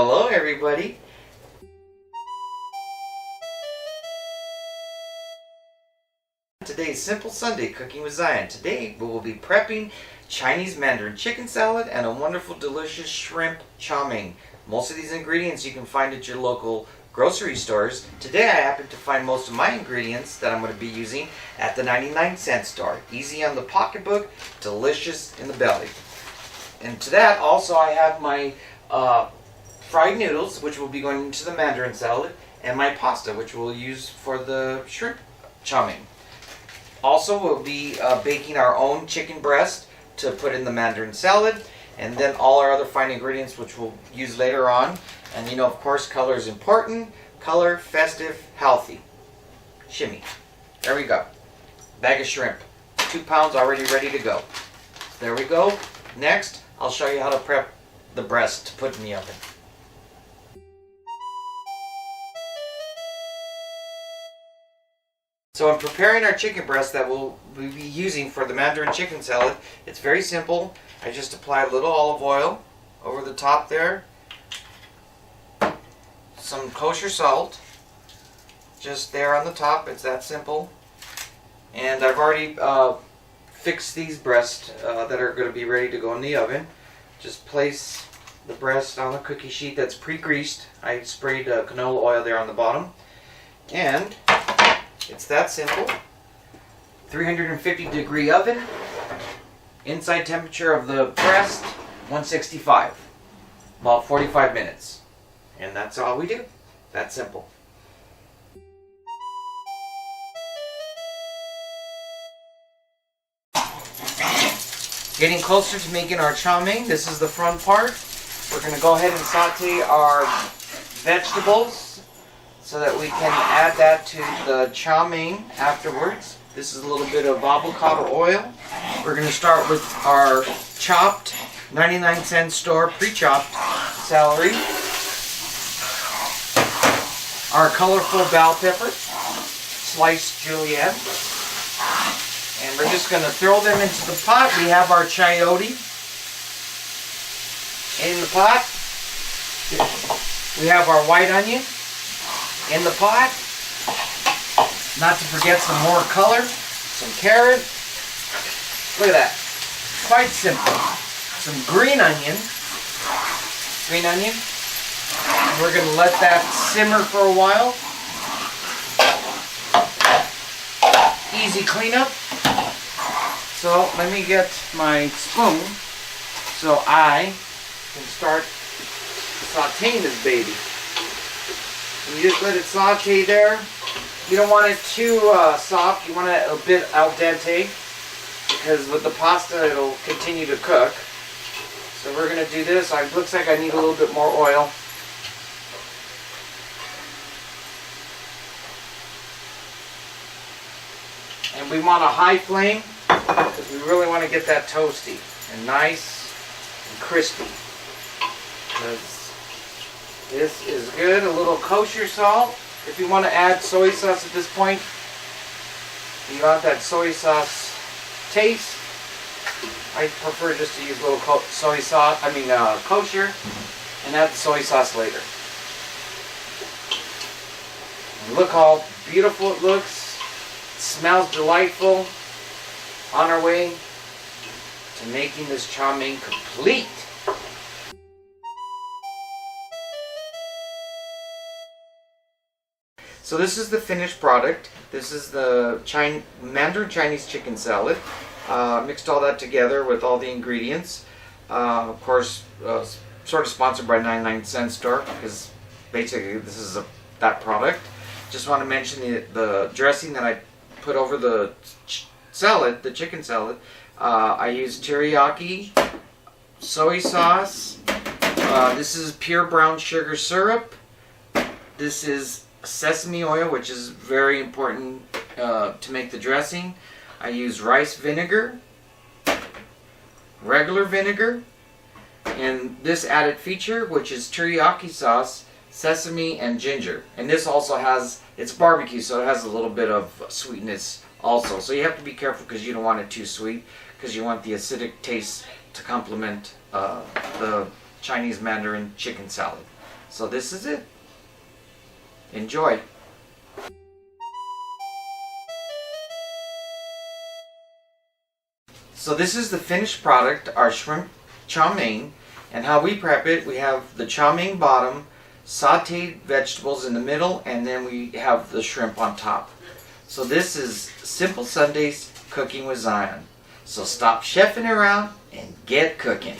Hello everybody. Today's Simple Sunday Cooking with Zion. Today we will be prepping Chinese Mandarin chicken salad and a wonderful delicious shrimp chow mein. Most of these ingredients you can find at your local grocery stores. Today I happen to find most of my ingredients that I'm going to be using at the 99-cent store. Easy on the pocketbook, delicious in the belly. And to that also I have my fried noodles, which will be going into the Mandarin salad, and my pasta, which we'll use for the shrimp chow mein. Also, we'll be baking our own chicken breast to put in the Mandarin salad, and then all our other fine ingredients, which we'll use later on. And you know, of course, color is important. Color, festive, healthy. Shimmy. There we go. Bag of shrimp. 2 pounds already ready to go. There we go. Next, I'll show you how to prep the breast to put in the oven. So I'm preparing our chicken breast that we'll be using for the Mandarin chicken salad. It's very simple. I just apply a little olive oil over the top there. Some kosher salt. Just there on the top. It's that simple. And I've already fixed these breasts that are going to be ready to go in the oven. Just place the breast on the cookie sheet that's pre-greased. I sprayed canola oil there on the bottom. And it's that simple. 350-degree oven. Inside temperature of the breast, 165. About 45 minutes. And that's all we do. That simple. Getting closer to making our chow mein. This is the front part. We're going to go ahead and saute our vegetables so that we can add that to the chow mein afterwards. This is a little bit of avocado oil. We're going to start with our chopped 99-cent store pre-chopped celery. Our colorful bell pepper, sliced julienne. And we're just going to throw them into the pot. We have our chayote in the pot. We have our white onion in the pot. Not to forget some more color, some carrot. Look at that. Quite simple. Some green onion. Green onion. And we're going to let that simmer for a while. Easy cleanup. So let me get my spoon so I can start sauteing this baby. And you just let it saute there. You don't want it too soft. You want it a bit al dente because with the pasta it'll continue to cook. So we're going to do this. It looks like I need a little bit more oil. And we want a high flame because we really want to get that toasty and nice and crispy. Because this is good. A little kosher salt. If you want to add soy sauce at this point, you want that soy sauce taste. I prefer just to use a little soy sauce, kosher, and add the soy sauce later. And look how beautiful it looks. It smells delightful. On our way to making this chow mein complete. So this is the finished product. This is the Mandarin Chinese chicken salad. Mixed all that together with all the ingredients. Of course, sort of sponsored by 99-cent store because basically this is that product. Just want to mention the dressing that I put over the salad, the chicken salad. I use teriyaki, soy sauce. This is pure brown sugar syrup. This is sesame oil, which is very important to make the dressing. I use rice vinegar, regular vinegar, and this added feature, which is teriyaki sauce, sesame, and ginger. And this also has, it's barbecue, so it has a little bit of sweetness also. So you have to be careful because you don't want it too sweet, because you want the acidic taste to complement the Chinese Mandarin chicken salad. So this is it. Enjoy. So this is the finished product, our shrimp chow mein. And how we prep it, we have the chow mein bottom, sauteed vegetables in the middle, and then we have the shrimp on top. So this is Simple Sundays Cooking with Zion. So stop chefing around and get cooking.